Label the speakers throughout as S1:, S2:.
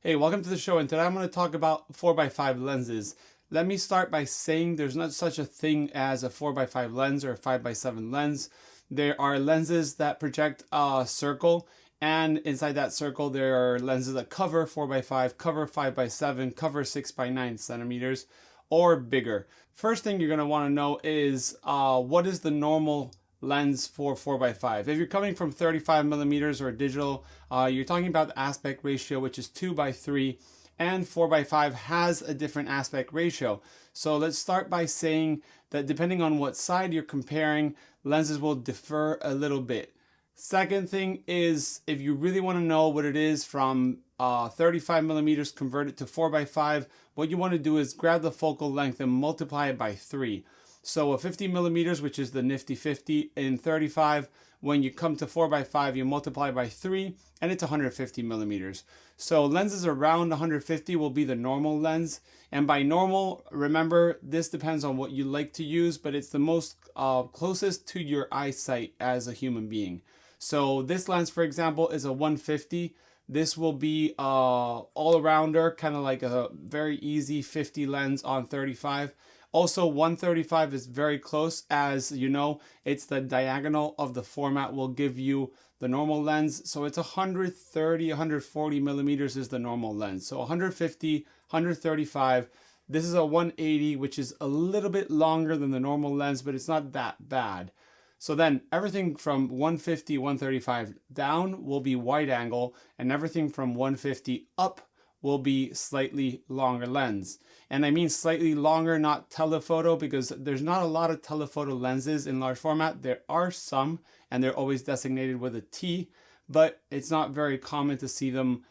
S1: Hey, welcome to the show, and today I'm going to talk about 4x5 lenses. Let me start by saying there's not such a thing as a 4x5 lens or a 5x7 lens. There are lenses that project a circle, and inside that circle there are lenses that cover 4x5, cover 5x7, cover 6x9 centimeters, or bigger. First thing you're going to want to know is what is the normal lens for 4x5. If you're coming from 35 millimeters or digital, you're talking about the aspect ratio, which is 2:3, and 4x5 has a different aspect ratio. So let's start by saying that depending on what side you're comparing, lenses will differ a little bit. Second thing is, if you really want to know what it is from 35 millimeters converted to 4x5, what you want to do is grab the focal length and multiply it by 3. So a 50 millimeters, which is the nifty 50 in 35, when you come to 4x5, you multiply by 3, and it's 150 millimeters. So lenses around 150 will be the normal lens. And by normal, remember, this depends on what you like to use, but it's the most closest to your eyesight as a human being. So this lens, for example, is a 150. This will be all-arounder, kind of like a very easy 50 lens on 35. Also, 135 is very close. As you know, it's the diagonal of the format will give you the normal lens. So it's 130, 140 millimeters is the normal lens. So 150, 135. This is a 180, which is a little bit longer than the normal lens, but it's not that bad. So then everything from 150, 135 down will be wide angle, and everything from 150 up will be slightly longer lens. And I mean slightly longer, not telephoto, because there's not a lot of telephoto lenses in large format. There are some, and they're always designated with a T, but it's not very common to see them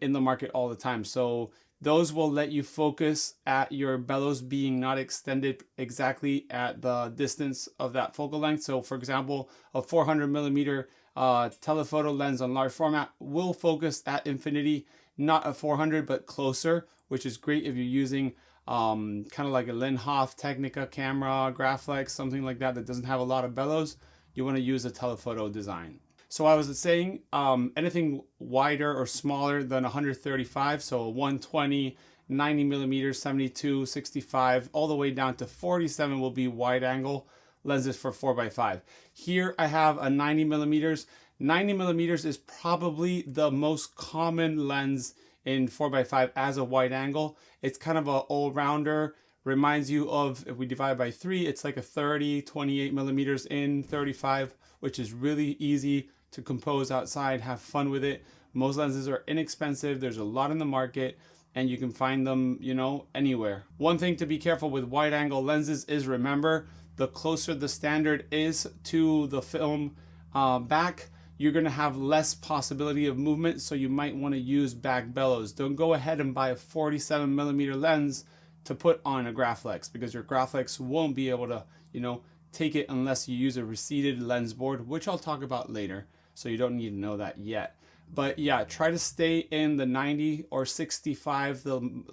S1: in the market all the time. So those will let you focus at your bellows being not extended exactly at the distance of that focal length. So for example, a 400 millimeter telephoto lens on large format will focus at infinity, not a 400, but closer, which is great if you're using kind of like a Linhof Technica camera, Graflex, something like that doesn't have a lot of bellows. You want to use a telephoto design. So I was saying anything wider or smaller than 135, so 120, 90 millimeters, 72, 65, all the way down to 47 will be wide angle lenses for 4x5. Here I have a 90 millimeters. 90 millimeters is probably the most common lens in 4x5 as a wide angle. It's kind of an all-rounder. Reminds you of, if we divide by 3, it's like a 30, 28 millimeters in 35, which is really easy to compose outside, have fun with it. Most lenses are inexpensive. There's a lot in the market, and you can find them, you know, anywhere. One thing to be careful with wide angle lenses is, remember, the closer the standard is to the film back, you're going to have less possibility of movement, so you might want to use back bellows. Don't go ahead and buy a 47 millimeter lens to put on a Graflex, because your Graflex won't be able to, you know, take it unless you use a receded lens board, which I'll talk about later, so you don't need to know that yet. But yeah, try to stay in the 90 or 65, the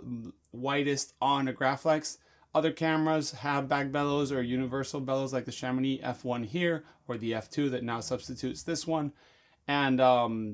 S1: widest on a Graflex. Other cameras have back bellows or universal bellows like the Chamonix F1 here, or the F2 that now substitutes this one. And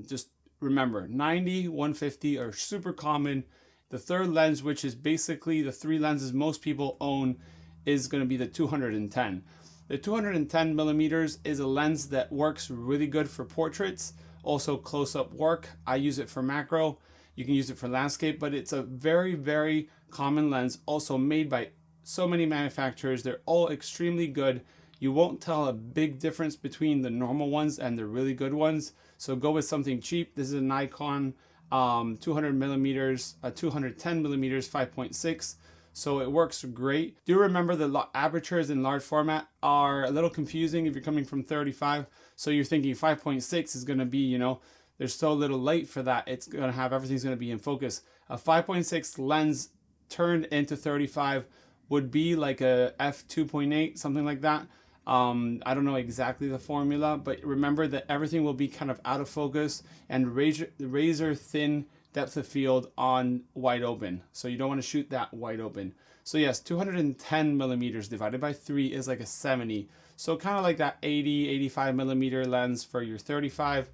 S1: just remember, 90, 150 are super common. The third lens, which is basically the 3 lenses most people own, is going to be the 210. The 210 millimeters is a lens that works really good for portraits, also close-up work. I use it for macro. You can use it for landscape, but it's a very, very common lens, also made by so many manufacturers. They're all extremely good. You won't tell a big difference between the normal ones and the really good ones. So go with something cheap. This is a Nikon 200 millimeters, 210 millimeters, 5.6. So it works great. Do remember the apertures in large format are a little confusing if you're coming from 35. So you're thinking 5.6 is going to be, you know, there's so little light for that. It's going to have, everything's going to be in focus. A 5.6 lens turned into 35 would be like a f2.8, something like that. I don't know exactly the formula, but remember that everything will be kind of out of focus and razor thin depth of field on wide open. So you don't want to shoot that wide open. So yes, 210 millimeters divided by 3 is like a 70. So kind of like that 80, 85 millimeter lens for your 35.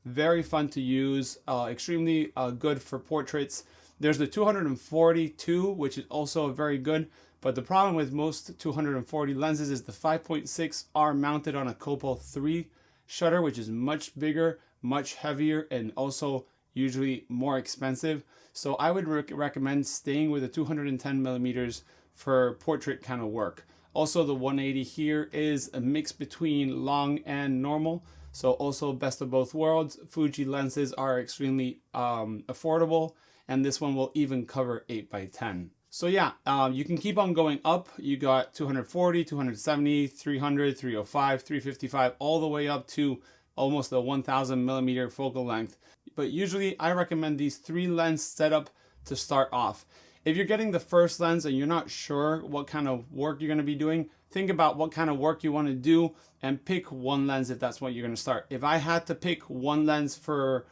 S1: very fun to use, extremely good for portraits. There's the 242, which is also very good, but the problem with most 240 lenses is the 5.6 are mounted on a Copo 3 shutter, which is much bigger, much heavier, and also usually more expensive. So I would recommend staying with a 210 millimeters for portrait kind of work. Also, the 180 here is a mix between long and normal. So also best of both worlds. Fuji lenses are extremely affordable, and this one will even cover 8x10. So yeah, you can keep on going up. You got 240, 270, 300, 305, 355, all the way up to almost a 1000 millimeter focal length. But usually I recommend these 3 lens setup to start off. If you're getting the first lens and you're not sure what kind of work you're going to be doing, think about what kind of work you want to do and pick one lens if that's what you're going to start. If I had to pick one lens for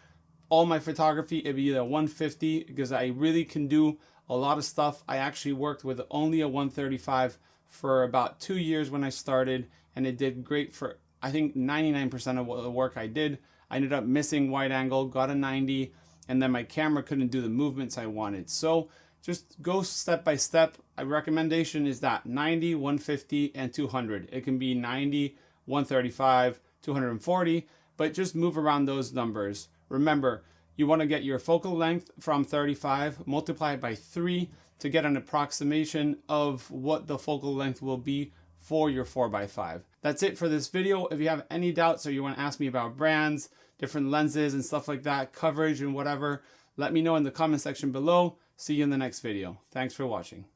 S1: all my photography, it'd be the 150 because I really can do a lot of stuff. I actually worked with only a 135 for about 2 years when I started, and it did great for I think 99% of the work I did. I ended up missing wide angle, got a 90, and then my camera couldn't do the movements I wanted. So just go step by step. A recommendation is that 90, 150, and 200. It can be 90, 135, 240, but just move around those numbers. Remember, you want to get your focal length from 35, multiply it by 3 to get an approximation of what the focal length will be for your 4x5. That's it for this video. If you have any doubts or you want to ask me about brands, different lenses and stuff like that, coverage and whatever, let me know in the comment section below. See you in the next video. Thanks for watching.